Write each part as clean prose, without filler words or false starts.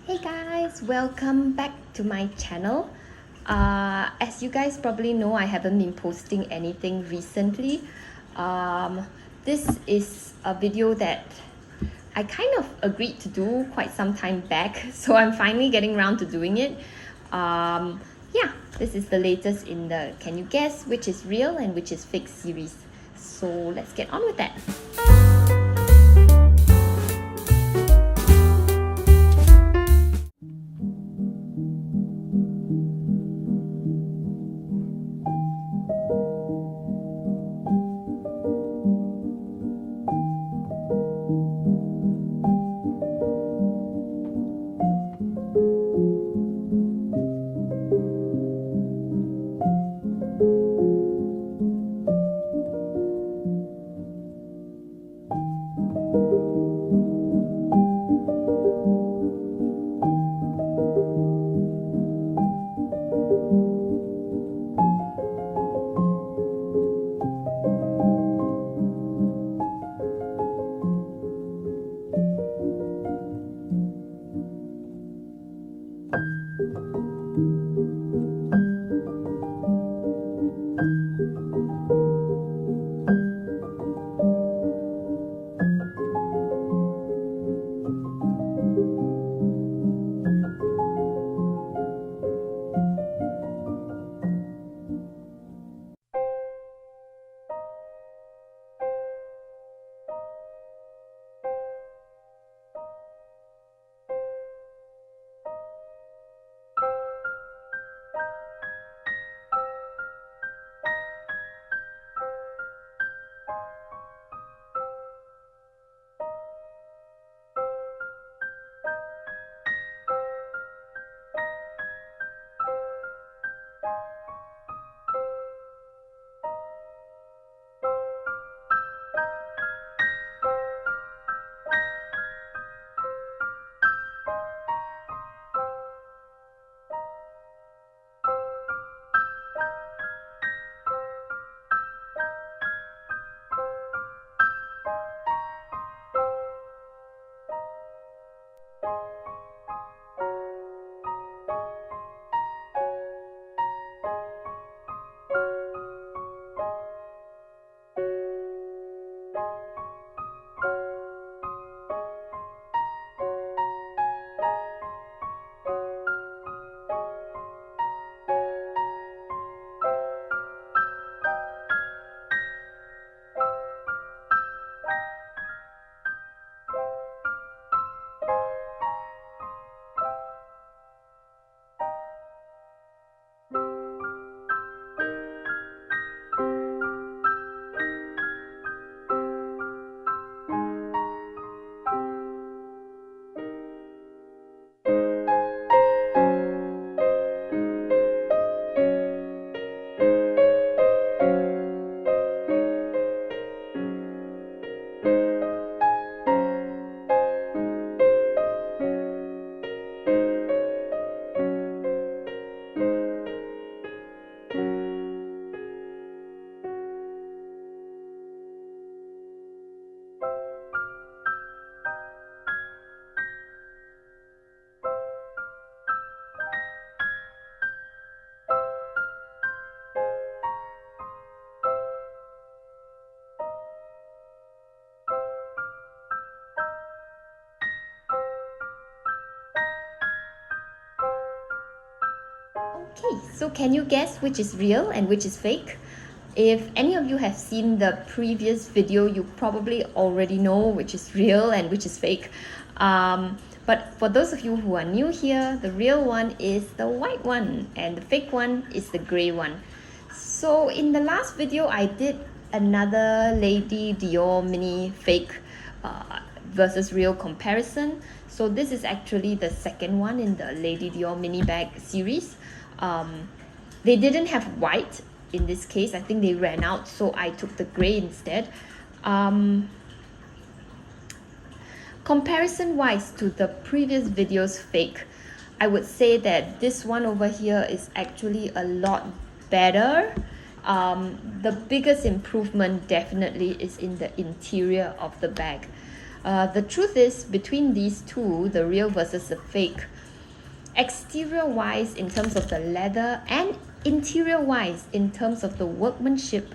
Hey guys, welcome back to my channel. As you guys probably know, I haven't been posting anything recently. This is a video that I kind of agreed to do quite some time back, so I'm finally getting around to doing it. Yeah, this is the latest in the Can You Guess Which Is Real and Which Is Fake series. So let's get on with that. Okay, so can you guess which is real and which is fake? If any of you have seen the previous video, you probably already know which is real and which is fake. But for those of you who are new here, the real one is the white one and the fake one is the gray one. So in the last video, I did another Lady Dior mini fake versus real comparison. So this is actually the second one in the Lady Dior mini bag series. They didn't have white in this case. I think they ran out, so I took the gray instead. Comparison wise to the previous video's fake, I would say that this one over here is actually a lot better. The biggest improvement definitely is in the interior of the bag. The truth is, between these two, the real versus the fake, exterior wise in terms of the leather and interior wise in terms of the workmanship,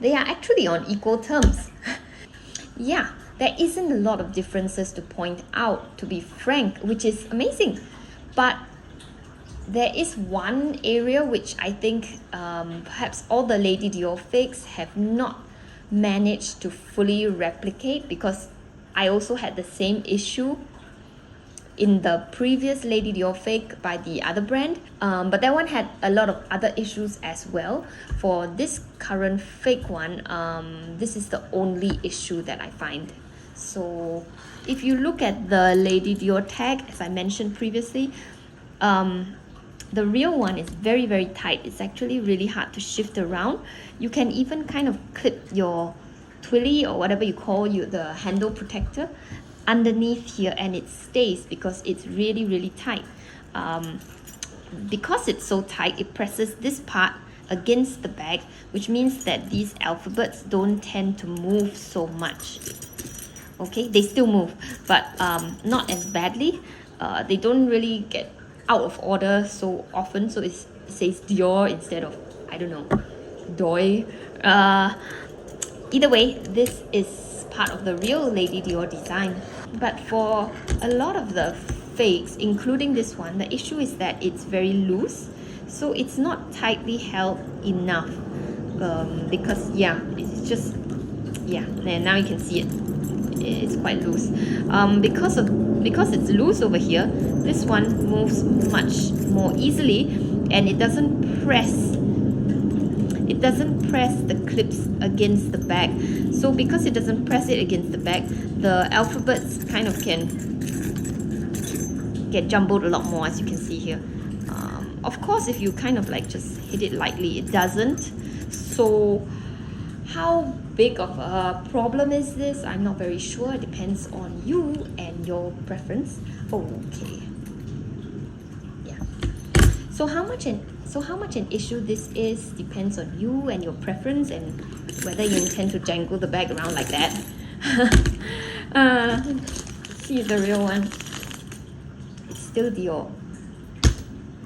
they are actually on equal terms. Yeah, there isn't a lot of differences to point out, to be frank, which is amazing. But there is one area which I think perhaps all the Lady Dior fakes have not managed to fully replicate, because I also had the same issue in the previous Lady Dior fake by the other brand, but that one had a lot of other issues as well. For this current fake one, this is the only issue that I find. So if you look at the Lady Dior tag, as I mentioned previously, the real one is very, very tight. It's actually really hard to shift around. You can even kind of clip your twilly or whatever you call the handle protector underneath here, and it stays because it's really, really tight. Because it's so tight, it presses this part against the bag, which means that these alphabets don't tend to move so much. Okay, they still move, but not as badly. They don't really get out of order so often, so it says Dior instead of, I don't know, Doi. Either way, this is part of the real Lady Dior design. But for a lot of the fakes, including this one, the issue is that it's very loose, so it's not tightly held enough, because yeah, it's just, yeah, and now you can see it, it's quite loose. Because it's loose over here, this one moves much more easily, and it doesn't press the clips against the bag. So because it doesn't press it against the bag, the alphabets kind of can get jumbled a lot more, as you can see here. Of course, if you kind of like just hit it lightly, it doesn't. So how big of a problem is this? I'm not very sure. It depends on you and your preference. Okay. Yeah. So how much an issue this is depends on you and your preference, and whether you intend to jangle the bag around like that. See the real one. It's still Dior.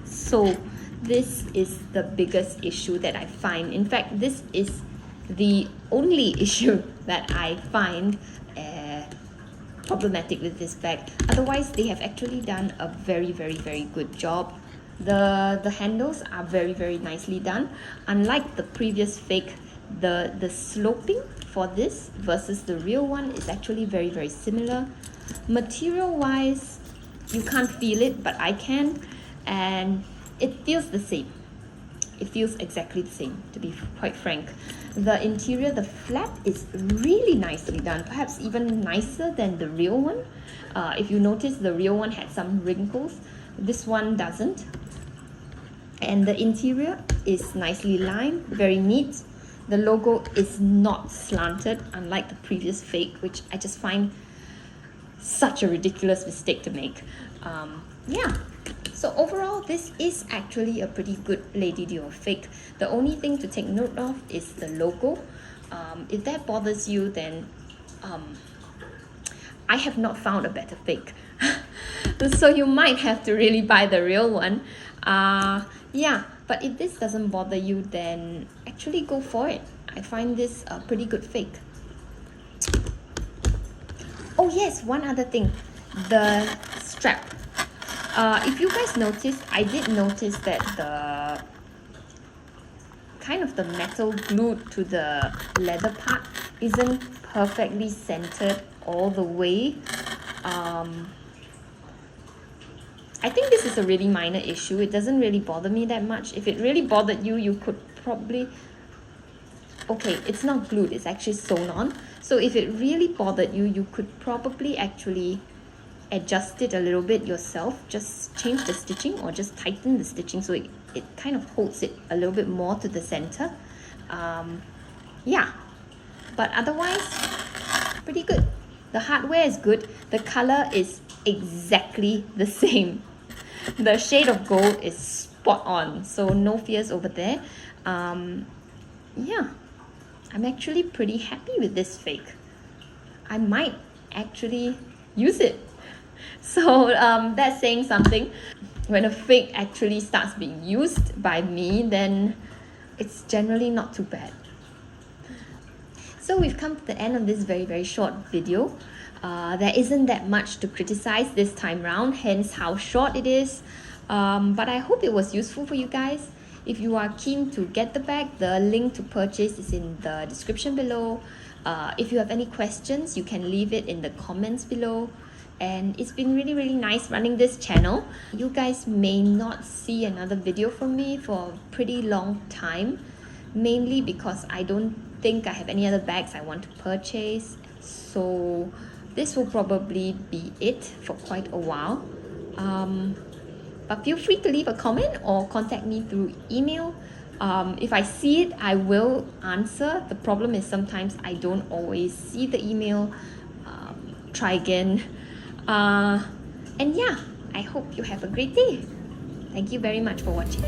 So this is the biggest issue that I find. In fact, this is the only issue that I find problematic with this bag. Otherwise, they have actually done a very, very, very good job. The handles are very, very nicely done. Unlike the previous fake, the sloping for this versus the real one is actually very, very similar. Material wise, you can't feel it, but I can, and it feels the same. It feels exactly the same, to be quite frank. The interior, the flap is really nicely done, perhaps even nicer than the real one. If you notice, the real one had some wrinkles, this one doesn't. And the interior is nicely lined, very neat. The logo is not slanted, unlike the previous fake, which I just find such a ridiculous mistake to make. Yeah. So overall, this is actually a pretty good Lady Dior fake. The only thing to take note of is the logo. If that bothers you, then I have not found a better fake. So you might have to really buy the real one. Yeah, but if this doesn't bother you, then actually go for it. I find this a pretty good fake. Oh yes, one other thing, the strap. If you guys notice, I did notice that the kind of the metal glued to the leather part isn't perfectly centered all the way. I think this is a really minor issue. It doesn't really bother me that much. If it really bothered you, you could probably... Okay, it's not glued, it's actually sewn on. So if it really bothered you, you could probably actually adjust it a little bit yourself. Just change the stitching or just tighten the stitching so it kind of holds it a little bit more to the center. Yeah, but otherwise, pretty good. The hardware is good. The color is exactly the same. The shade of gold is spot on, so no fears over there. Yeah, I'm actually pretty happy with this fake. I might actually use it. So that's saying something. When a fake actually starts being used by me, then it's generally not too bad. So we've come to the end of this very short video. There isn't that much to criticize this time round, hence how short it is. But I hope it was useful for you guys. If you are keen to get the bag, the link to purchase is in the description below. If you have any questions, you can leave it in the comments below. And it's been really nice running this channel. You guys may not see another video from me for a pretty long time, mainly because I don't think I have any other bags I want to purchase. So this will probably be it for quite a while. But feel free to leave a comment or contact me through email. If I see it, I will answer. The problem is sometimes I don't always see the email. Try again. And yeah, I hope you have a great day. Thank you very much for watching.